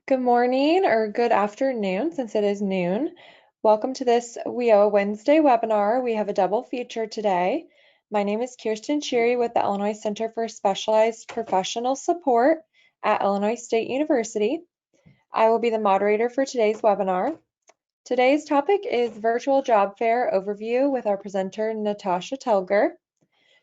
Good morning or good afternoon since it is noon. Welcome to this WIOA Wednesday webinar. We have a double feature today. My name is Kirsten Sheary with the Illinois Center for Specialized Professional Support at Illinois State University. I will be the moderator for today's webinar. Today's topic is Virtual Job Fair Overview with our presenter, Natasha Telger.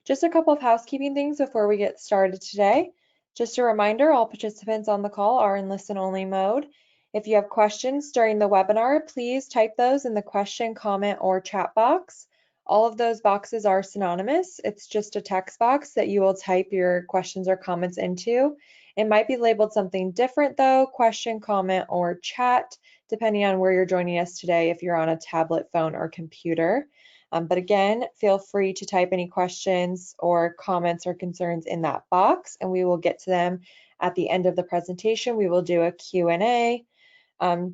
Just a couple of housekeeping things before we get started today. Just a reminder, all participants on the call are in listen-only mode. If you have questions during the webinar, please type those in the question, comment, or chat box. All of those boxes are synonymous. It's just a text box that you will type your questions or comments into. It might be labeled something different though, question, comment, or chat, depending on where you're joining us today, if you're on a tablet, phone, or computer. But again, feel free to type any questions or comments or concerns in that box, and we will get to them at the end of the presentation. We will do a Q&A. A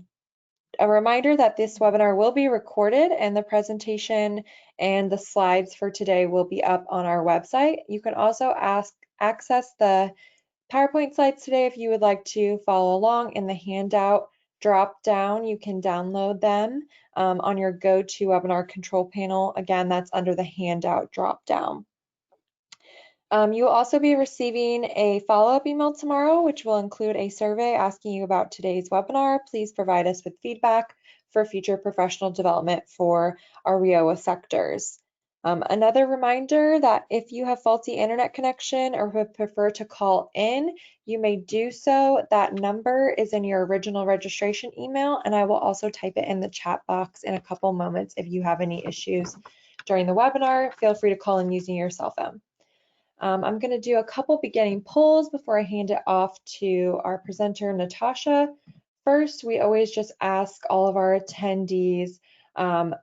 reminder that this webinar will be recorded and the presentation and the slides for today will be up on our website. You can also access the PowerPoint slides today if you would like to follow along in the handout drop down. You can download them on your GoToWebinar control panel. Again, that's under the handout drop down. You will also be receiving a follow-up email tomorrow, which will include a survey asking you about today's webinar. Please provide us with feedback for future professional development for our WIOA sectors. Another reminder that if you have faulty internet connection or would prefer to call in, you may do so. That number is in your original registration email, and I will also type it in the chat box in a couple moments. If you have any issues during the webinar, feel free to call in using your cell phone. I'm going to do a couple beginning polls before I hand it off to our presenter, Natasha. First, we always just ask all of our attendees,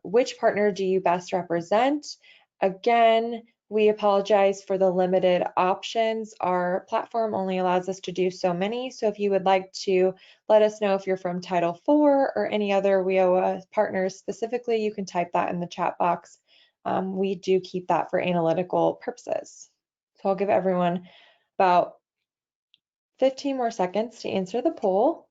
which partner do you best represent? Again, we apologize for the limited options. Our platform only allows us to do so many. So if you would like to let us know if you're from Title IV or any other WIOA partners specifically, you can type that in the chat box. We do keep that for analytical purposes. So I'll give everyone about 15 more seconds to answer the poll.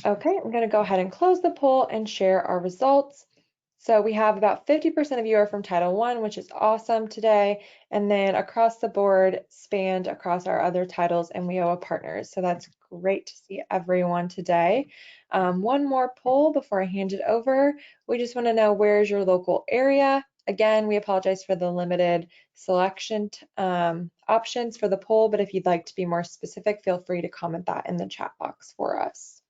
Okay, I'm going to go ahead and close the poll and share our results. So we have about 50% of you are from Title I, which is awesome today, and then across the board spanned across our other titles and WIOA partners. So that's great to see everyone today. One more poll before I hand it over. We just want to know, where's your local area? Again, we apologize for the limited selection options for the poll, but if you'd like to be more specific, feel free to comment that in the chat box for us.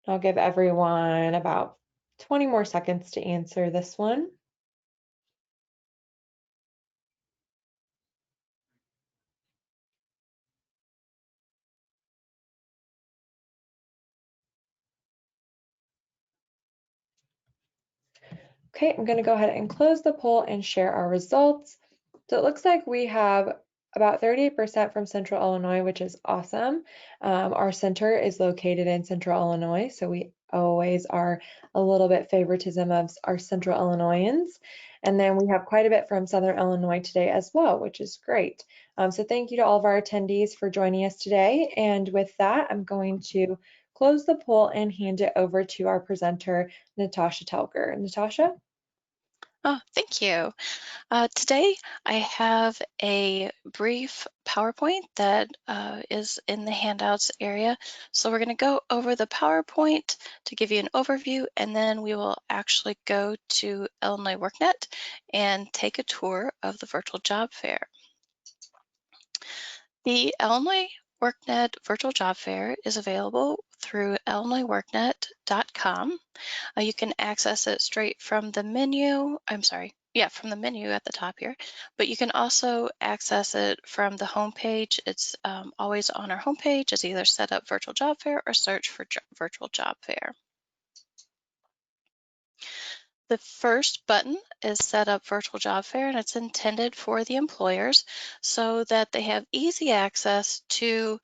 I'll give everyone about 20 more seconds to answer this one. Okay, I'm going to go ahead and close the poll and share our results. So it looks like we have about 38% from Central Illinois, which is awesome. Our center is located in Central Illinois, so we always are a little bit favoritism of our Central Illinoisans. And then we have quite a bit from Southern Illinois today as well, which is great. So thank you to all of our attendees for joining us today. And with that, I'm going to close the poll and hand it over to our presenter, Natasha Telger. Natasha? Oh, thank you. Today I have a brief PowerPoint that is in the handouts area. So we're going to go over the PowerPoint to give you an overview, and then we will actually go to Illinois WorkNet and take a tour of the virtual job fair. The Illinois WorkNet Virtual Job Fair is available through illinoisworknet.com. You can access it straight from the menu. From the menu at the top here, but you can also access it from the homepage. It's always on our homepage. It's either set up virtual job fair or search for virtual job fair. The first button is Set Up Virtual Job Fair, and it's intended for the employers so that they have easy access to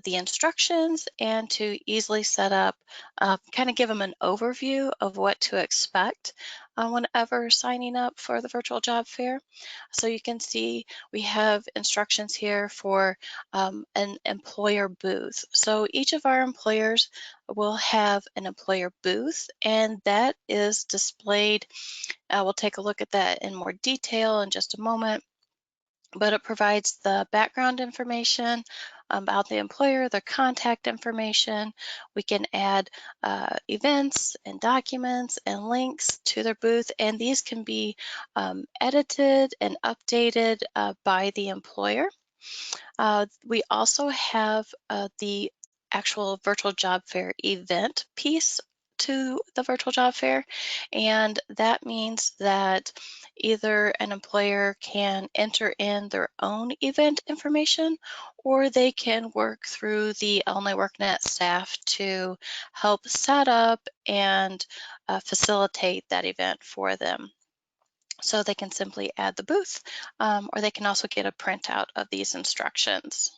the instructions and to easily set up, kind of give them an overview of what to expect whenever signing up for the virtual job fair. So you can see we have instructions here for an employer booth. So each of our employers will have an employer booth, and that is displayed. We'll take a look at that in more detail in just a moment, but it provides the background information about the employer, their contact information. We can add events and documents and links to their booth, and these can be edited and updated by the employer. We also have the actual virtual job fair event piece to the virtual job fair, and that means that either an employer can enter in their own event information, or they can work through the Illinois WorkNet staff to help set up and facilitate that event for them. So they can simply add the booth, or they can also get a printout of these instructions.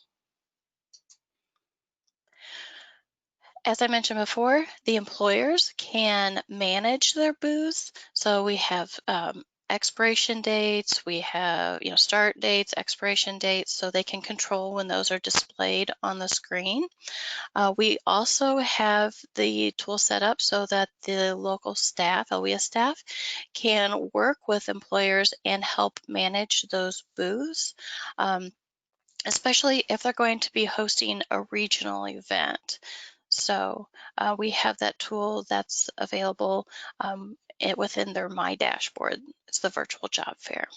As I mentioned before, the employers can manage their booths. So we have expiration dates, we have start dates, expiration dates, so they can control when those are displayed on the screen. We also have the tool set up so that the local staff, LWS staff, can work with employers and help manage those booths. Especially if they're going to be hosting a regional event. So we have that tool that's available within their My Dashboard. It's the virtual job fair.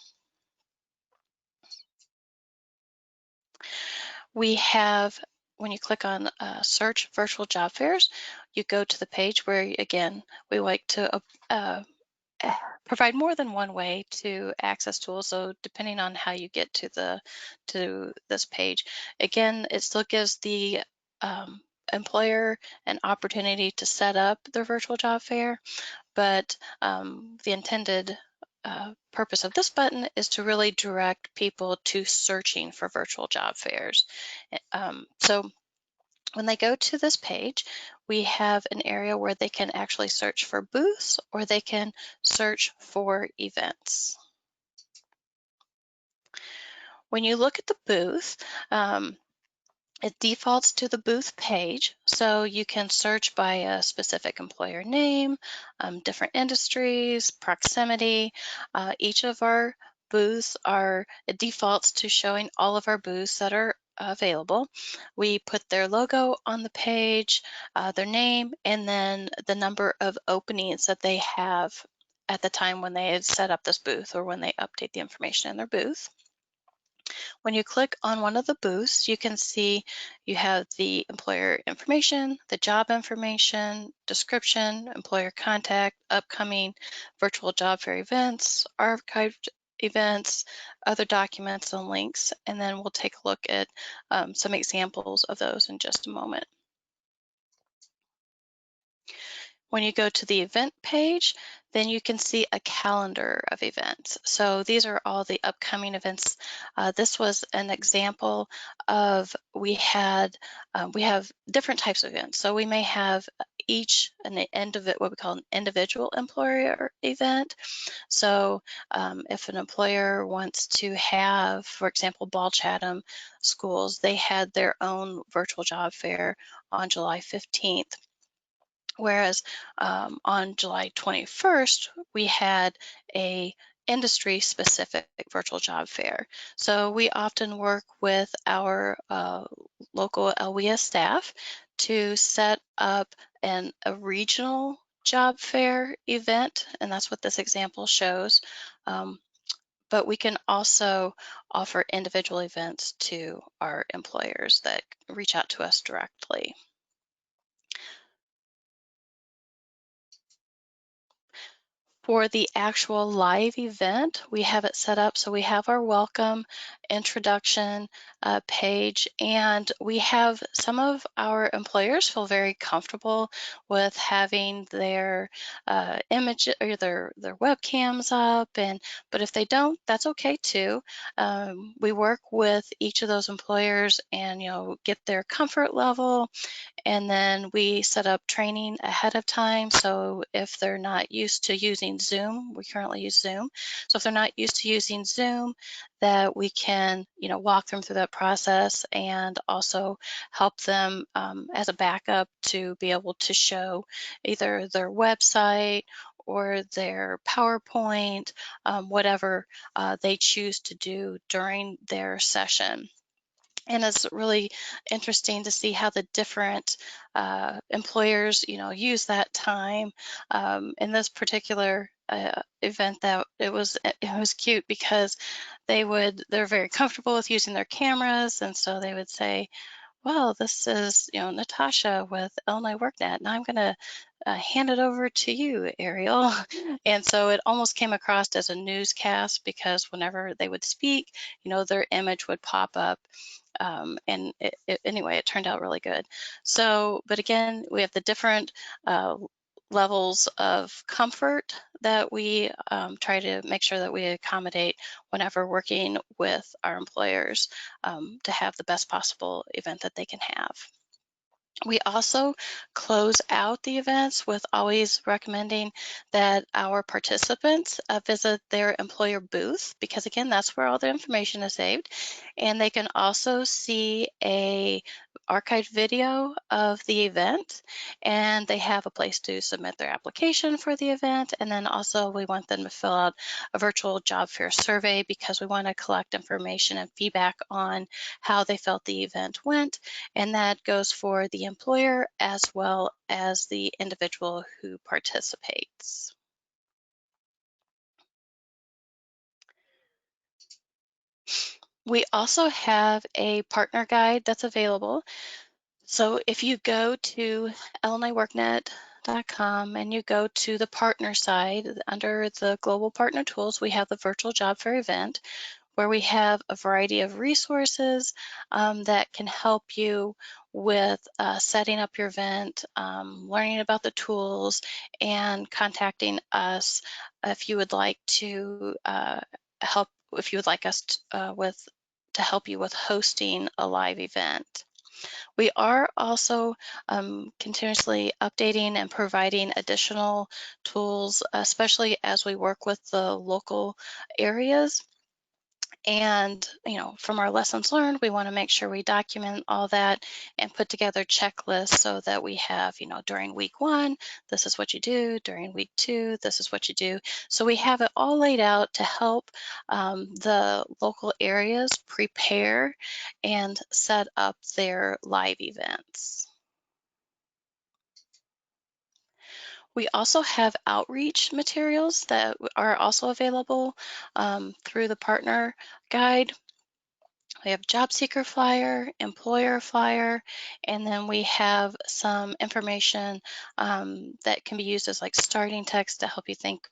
We have, when you click on search virtual job fairs, you go to the page where, again, we like to provide more than one way to access tools. So depending on how you get to this page, again, it still gives the employer an opportunity to set up their virtual job fair, but the intended purpose of this button is to really direct people to searching for virtual job fairs. So when they go to this page, we have an area where they can actually search for booths, or they can search for events. When you look at the booth, it defaults to the booth page, so you can search by a specific employer name, different industries, proximity. Each of our booths it defaults to showing all of our booths that are available. We put their logo on the page, their name, and then the number of openings that they have at the time when they had set up this booth or when they update the information in their booth. When you click on one of the booths, you can see you have the employer information, the job information, description, employer contact, upcoming virtual job fair events, archived events, other documents and links, and then we'll take a look at some examples of those in just a moment. When you go to the event page, then you can see a calendar of events. So these are all the upcoming events. This was an example of we have different types of events. So we may have each an end of it, what we call an individual employer event. So if an employer wants to have, for example, Ball Chatham schools, they had their own virtual job fair on July 15th. Whereas on July 21st, we had a industry-specific virtual job fair. So we often work with our local LWS staff to set up a regional job fair event, and that's what this example shows. But we can also offer individual events to our employers that reach out to us directly. For the actual live event, we have it set up so we have our welcome introduction page, and we have some of our employers feel very comfortable with having their image or their webcams up, and but if they don't, that's okay too. We work with each of those employers and get their comfort level, and then we set up training ahead of time. So if they're not used to using Zoom, we currently use Zoom. So if they're not used to using Zoom, that we can, walk them through that process and also help them as a backup to be able to show either their website or their PowerPoint, whatever they choose to do during their session. And it's really interesting to see how the different employers, use that time. In this particular event, that it was cute because they're very comfortable with using their cameras, and so they would say, well, this is, Natasha with Illinois WorkNet, and I'm going to hand it over to you, Ariel. And so it almost came across as a newscast because whenever they would speak, their image would pop up. And anyway, it turned out really good. So, but again, we have the different uh, levels of comfort that we try to make sure that we accommodate whenever working with our employers to have the best possible event that they can have. We also close out the events with always recommending that our participants visit their employer booth, because again, that's where all the information is saved. And they can also see a archived video of the event, and they have a place to submit their application for the event. And then also we want them to fill out a virtual job fair survey, because we want to collect information and feedback on how they felt the event went, and that goes for the employer as well as the individual who participates. We also have a partner guide that's available. So if you go to illinoisworknet.com and you go to the partner side, under the Global Partner Tools, we have the Virtual Job Fair event, where we have a variety of resources that can help you with setting up your event, learning about the tools, and contacting us if you would like to help, if you would like us to help you with hosting a live event. We are also continuously updating and providing additional tools, especially as we work with the local areas. And, from our lessons learned, we want to make sure we document all that and put together checklists so that we have, during week 1, this is what you do. During week 2, this is what you do. So we have it all laid out to help the local areas prepare and set up their live events. We also have outreach materials that are also available through the partner guide. We have job seeker flyer, employer flyer, and then we have some information that can be used as like starting text to help you think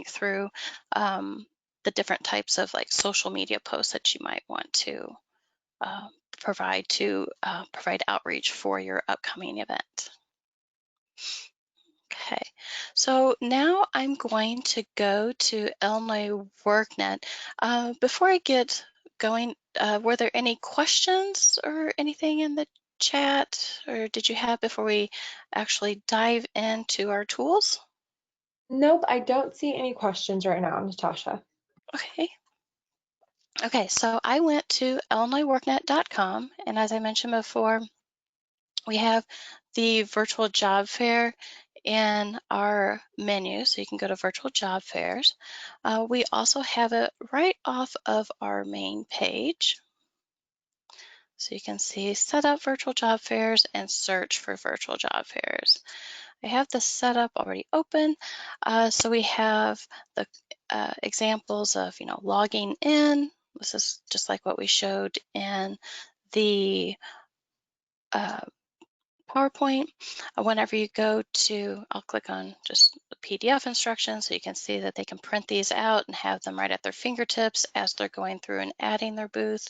through the different types of like social media posts that you might want to uh, provide outreach for your upcoming event. Okay, so now I'm going to go to Illinois WorkNet. Before I get going, were there any questions or anything in the chat, or did you have before we actually dive into our tools? Nope, I don't see any questions right now, Natasha. Okay. Okay, so I went to illinoisworknet.com, and as I mentioned before, we have the virtual job fair in our menu, so you can go to virtual job fairs. We also have it right off of our main page. So you can see set up virtual job fairs and search for virtual job fairs. I have the setup already open. So we have the examples of, logging in. This is just like what we showed in the PowerPoint. Whenever you go to, I'll click on just the PDF instructions so you can see that they can print these out and have them right at their fingertips as they're going through and adding their booth.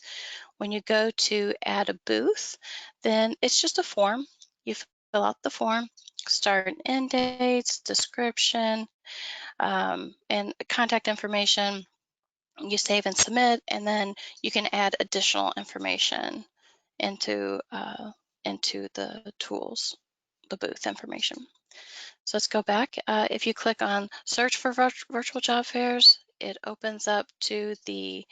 When you go to add a booth, then it's just a form. You fill out the form, start and end dates, description, and contact information. You save and submit, and then you can add additional information into the tools, the booth information. So let's go back. If you click on search for virtual job fairs, it opens up to the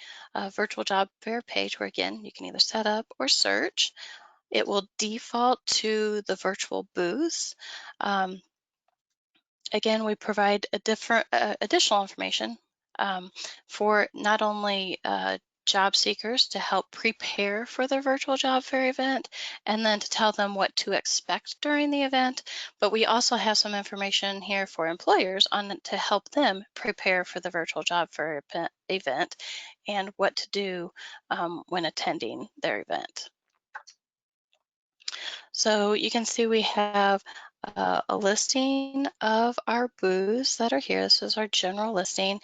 virtual job fair page where, again, you can either set up or search. It will default to the virtual booths. Um, Again, we provide a different additional information for not only job seekers to help prepare for their virtual job fair event and then to tell them what to expect during the event, but we also have some information here for employers on to help them prepare for the virtual job fair event and what to do when attending their event. So you can see we have a listing of our booths that are here. This is our general listing.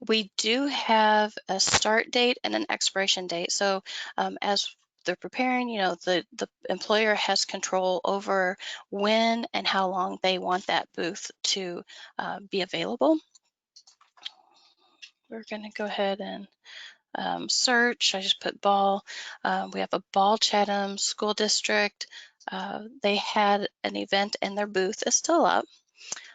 We do have a start date and an expiration date. So as they're preparing, the employer has control over when and how long they want that booth to be available. We're going to go ahead and search. I just put Ball. We have a Ball Chatham School District. They had an event and their booth is still up.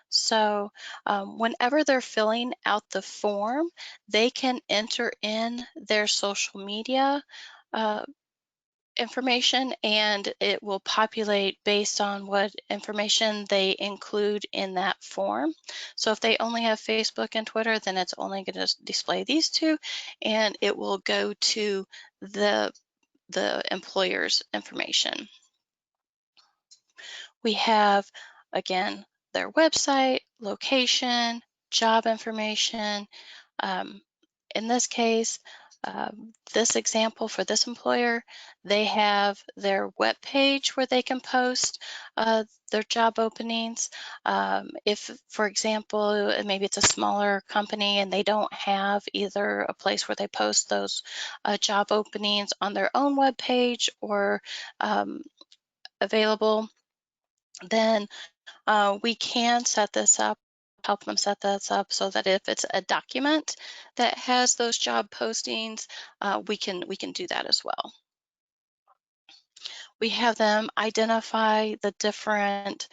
So whenever they're filling out the form, they can enter in their social media information, and it will populate based on what information they include in that form. So if they only have Facebook and Twitter, then it's only going to display these two, and it will go to the employer's information. We have, again, their website, location, job information. Um, in this case, this example for this employer, they have their web page where they can post their job openings. If, for example, maybe it's a smaller company and they don't have either a place where they post those job openings on their own web page or available, then we can set this up, help them set this up so that if it's a document that has those job postings, we can do that as well. We have them identify the different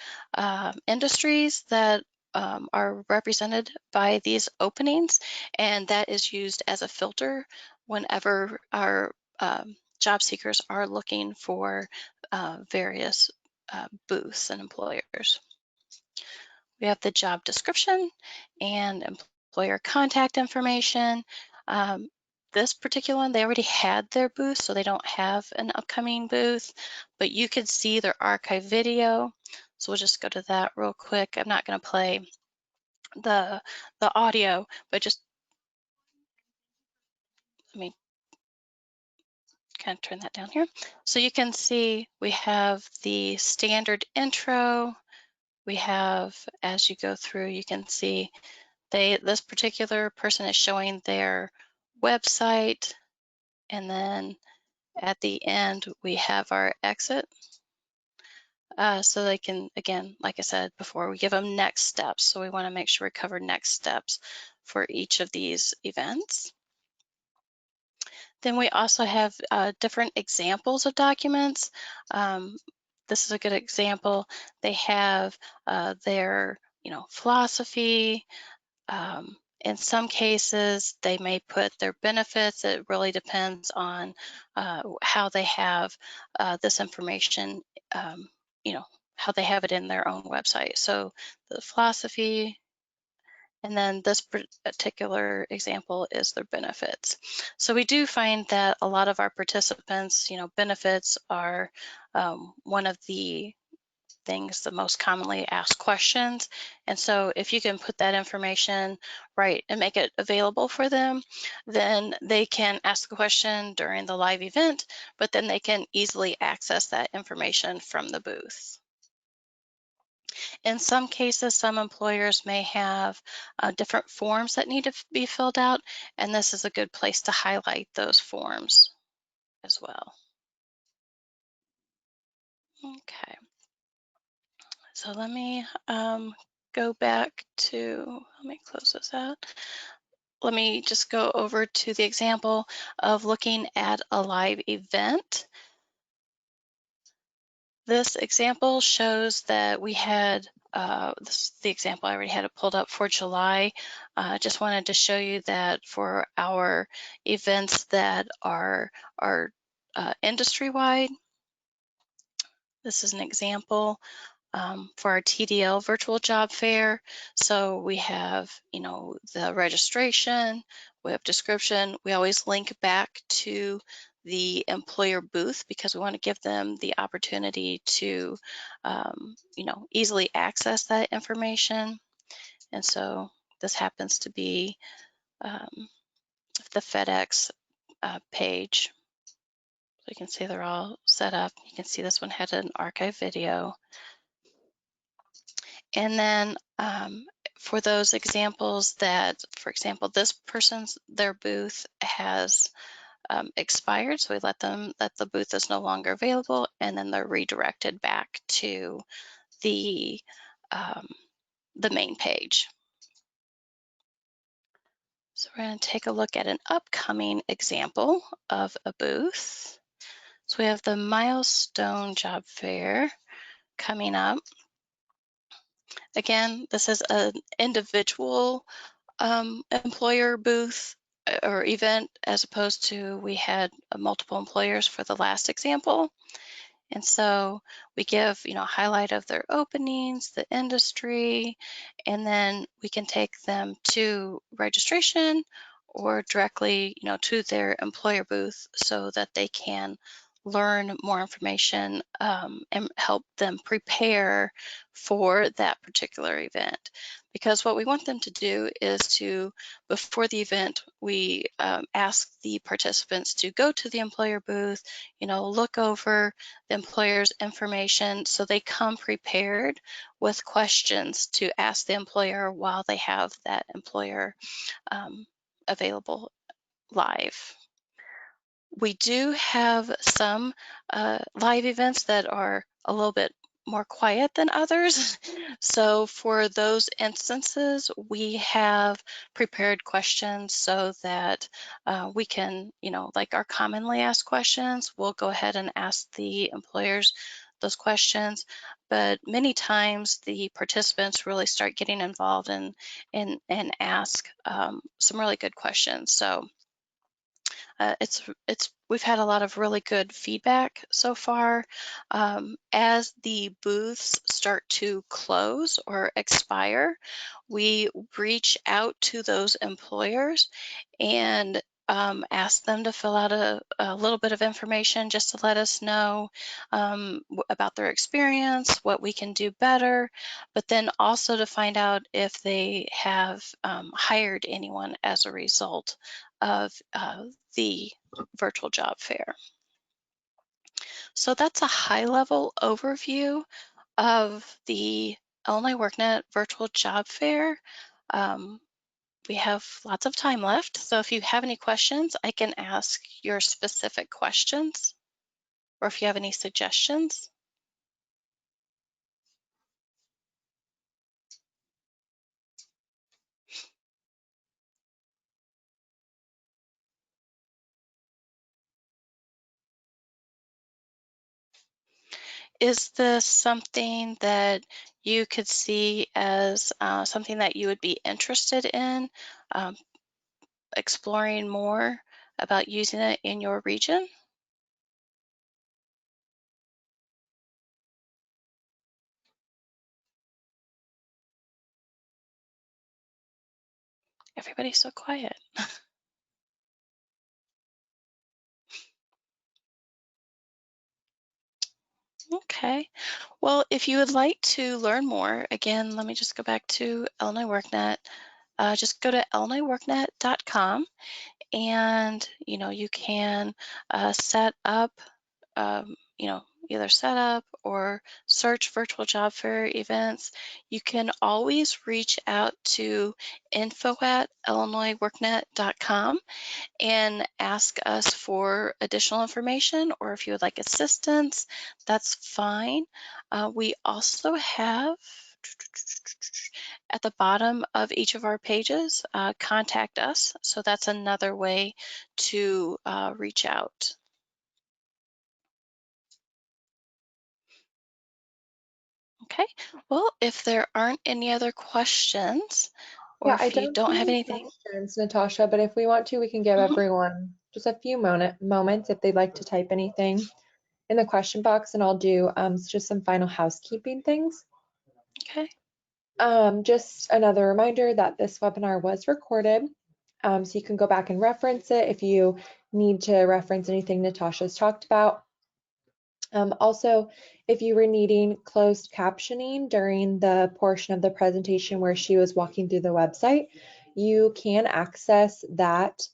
industries that are represented by these openings, and that is used as a filter whenever our job seekers are looking for various booths and employers. We have the job description and employer contact information. Um, this particular one, they already had their booth, so they don't have an upcoming booth, but you could see their archive video. So we'll just go to that real quick. I'm not going to play the audio, but just let me kind of turn that down here. So you can see we have the standard intro. We have, as you go through, you can see this particular person is showing their website, and then at the end we have our exit. So they can, again, like I said before, we give them next steps. So we want to make sure we cover next steps for each of these events. Then we also have different examples of documents. This is a good example. They have their, philosophy. In some cases, they may put their benefits. It really depends on how they have this information, um, you know, how they have it in their own website. So the philosophy, and then this particular example is their benefits. So we do find that a lot of our participants, benefits are one of the things, the most commonly asked questions. And so if you can put that information right and make it available for them, then they can ask the question during the live event, but then they can easily access that information from the booth. In some cases, some employers may have different forms that need to be filled out, and this is a good place to highlight those forms as well. Okay, so let me go back to, let me close this out. Let me just go over to the example of looking at a live event. This example shows that we had, this is the example I already had it pulled up for July. Just wanted to show you that for our events that are industry-wide, this is an example for our TDL virtual job fair. So we have, the registration, we have description. We always link back to the employer booth because we want to give them the opportunity to, easily access that information. And so this happens to be the FedEx page. So you can see they're all set up. You can see this one had an archive video. And then for those examples that, for example, this person's, their booth has expired, so we let them, that the booth is no longer available, and then they're redirected back to the main page. So we're going to take a look at an upcoming example of a booth. So we have the Milestone Job Fair coming up. Again, this is an individual employer booth or event, as opposed to we had multiple employers for the last example. And so we give, highlight of their openings, the industry, and then we can take them to registration or directly, to their employer booth so that they can learn more information and help them prepare for that particular event. Because what we want them to do is to, before the event, we ask the participants to go to the employer booth, look over the employer's information so they come prepared with questions to ask the employer while they have that employer available live. We do have some live events that are a little bit more quiet than others. So for those instances, we have prepared questions so that we can, like our commonly asked questions, we'll go ahead and ask the employers those questions. But many times the participants really start getting involved and ask some really good questions. So we've had a lot of really good feedback so far. As the booths start to close or expire, we reach out to those employers and ask them to fill out a little bit of information just to let us know about their experience, what we can do better, but then also to find out if they have hired anyone as a result of the virtual job fair. So that's a high-level overview of the Illinois WorkNet virtual job fair. We have lots of time left, so if you have any questions, I can ask your specific questions, or if you have any suggestions. Is this something that you could see as something that you would be interested in um, exploring more about using it in your region? Everybody's so quiet. Okay. Well, if you would like to learn more, again, let me just go back to Illinois WorkNet. Just go to illinoisworknet.com and you can set up either set up or search virtual job fair events, you can always reach out to info@illinoisworknet.com and ask us for additional information, or if you would like assistance, that's fine. We also have at the bottom of each of our pages, contact us. So that's another way to reach out. Okay, well, if there aren't any other questions, or Yeah, I if you don't don't see have any anything. questions, Natasha, but if we want to, we can give Mhm. everyone just a few moments if they'd like to type anything in the question box, and I'll do just some final housekeeping things. Okay. Just another reminder that this webinar was recorded, so you can go back and reference it if you need to reference anything Natasha's talked about. Also, if you were needing closed captioning during the portion of the presentation where she was walking through the website, you can access that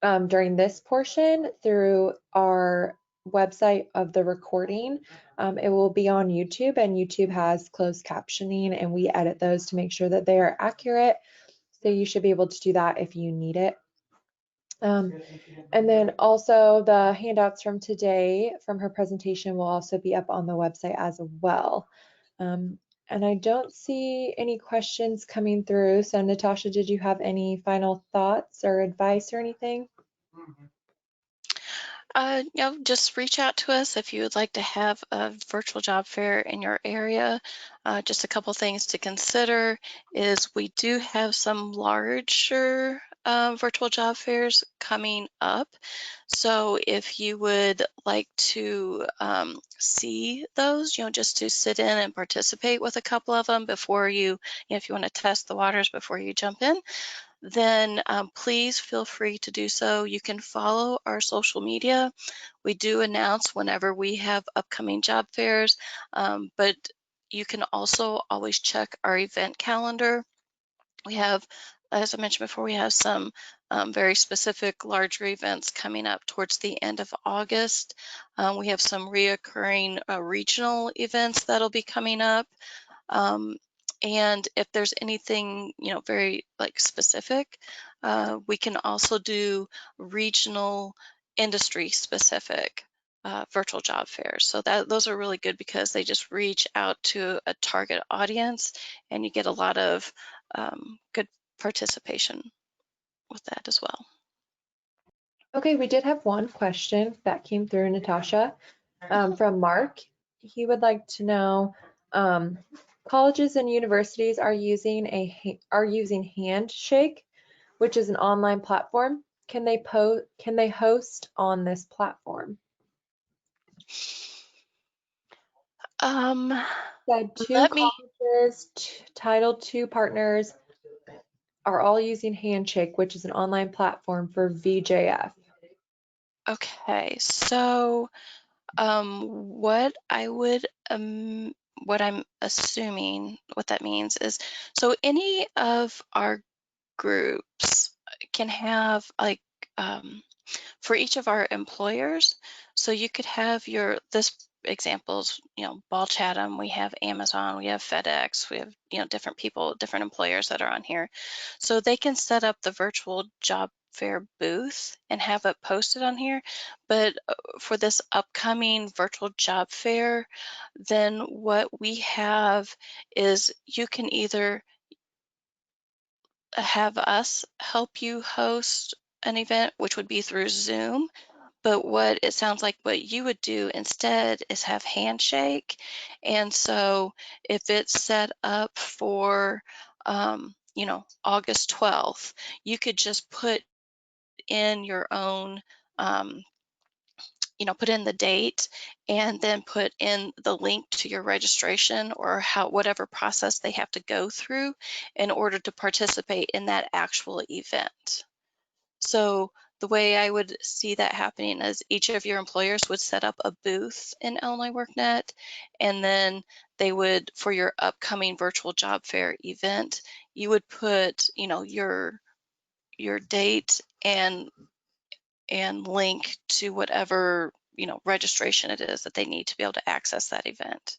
during this portion through our website of the recording. It will be on YouTube, and YouTube has closed captioning, and we edit those to make sure that they are accurate. So you should be able to do that if you need it. And then also the handouts from today from her presentation will also be up on the website as well. And I don't see any questions coming through. So Natasha, did you have any final thoughts or advice or anything? Just reach out to us if you would like to have a virtual job fair in your area. Just a couple things to consider is we do have some larger virtual job fairs coming up. So if you would like to see those, just to sit in and participate with a couple of them before if you want to test the waters before you jump in, then please feel free to do so. You can follow our social media. We do announce whenever we have upcoming job fairs, but you can also always check our event calendar. We have, as I mentioned before, we have some very specific larger events coming up towards the end of August. We have some reoccurring regional events that'll be coming up. Um, and if there's anything, very like specific, we can also do regional industry specific virtual job fairs. So those are really good because they just reach out to a target audience and you get a lot of good participation with that as well. Okay, we did have one question that came through, Natasha, from Mark. He would like to know, colleges and universities are using Handshake, which is an online platform. Can they host on this platform? Um, Said two Let me, colleges, Title II partners are all using Handshake, which is an online platform for VJF. okay, so what I would, what I'm assuming what that means is, so any of our groups can have like, for each of our employers, so you could have this examples, Ball Chatham, we have Amazon, we have FedEx, we have, different people, different employers that are on here. So they can set up the virtual job fair booth and have it posted on here. But for this upcoming virtual job fair, then what we have is you can either have us help you host an event, which would be through Zoom. But what it sounds like what you would do instead is have Handshake. And so if it's set up for, August 12th, you could just put in your own, um, put in the date and then put in the link to your registration or whatever process they have to go through in order to participate in that actual event. So the way I would see that happening is each of your employers would set up a booth in Illinois WorkNet, and then they would, for your upcoming virtual job fair event, you would put, your date and link to whatever registration it is that they need to be able to access that event.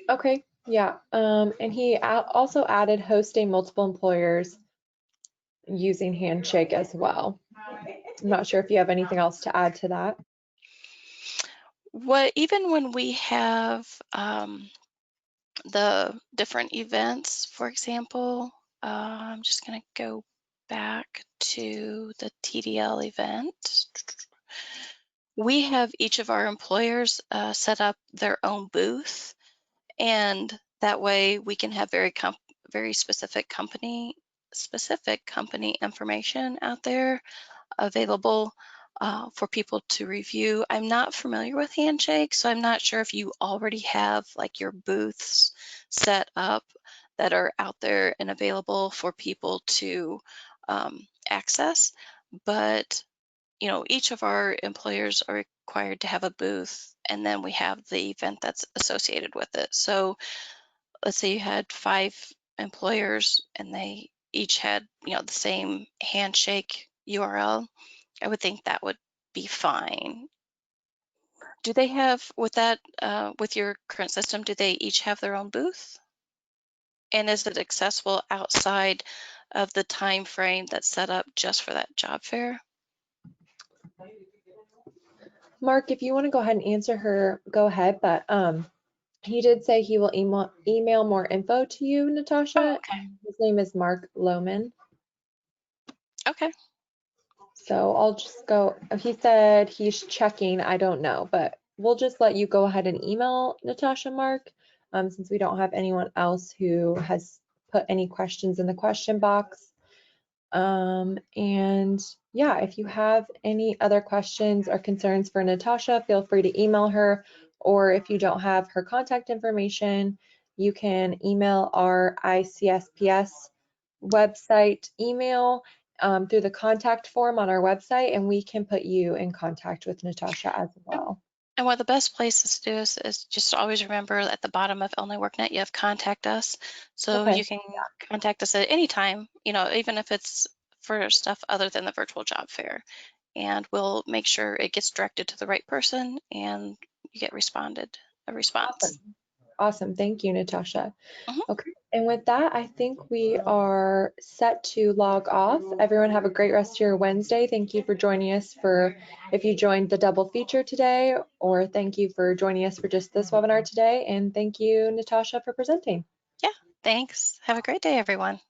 Okay, yeah. And he also added hosting multiple employers using Handshake as well. I'm not sure if you have anything else to add to that. Even when we have the different events, for example, I'm just going to go back to the TDL event. We have each of our employers set up their own booth, and that way we can have very specific company information out there available for people to review. I'm not familiar with Handshake, so I'm not sure if you already have like your booths set up that are out there and available for people to access. But each of our employers are required to have a booth, and then we have the event that's associated with it. So let's say you had 5 employers and they each had the same Handshake URL. I would think that would be fine. Do they have, with your current system, do they each have their own booth? And is it accessible outside of the time frame that's set up just for that job fair? Mark, if you want to go ahead and answer her, go ahead. But he did say he will email more info to you, Oh, Natasha. okay. His name is Mark Lohman. Okay. So I'll just go. He said he's checking. I don't know, but we'll just let you go ahead and email Natasha, Mark, since we don't have anyone else who has put any questions in the question box. And yeah, if you have any other questions or concerns for Natasha, feel free to email her, or if you don't have her contact information, you can email our ICSPS website email through the contact form on our website, and we can put you in contact with Natasha as well. And one of the best places to do is just always remember at the bottom of Illinois WorkNet, you have contact us. So Okay. you can contact us at any time, even if it's for stuff other than the virtual job fair. And we'll make sure it gets directed to the right person and you get a response. Awesome. Awesome. Thank you, Natasha. Mhm. Okay. And with that, I think we are set to log off. Everyone have a great rest of your Wednesday. Thank you for joining us if you joined the double feature today, or thank you for joining us for just this webinar today. And thank you, Natasha, for presenting. Yeah, thanks. Have a great day, everyone.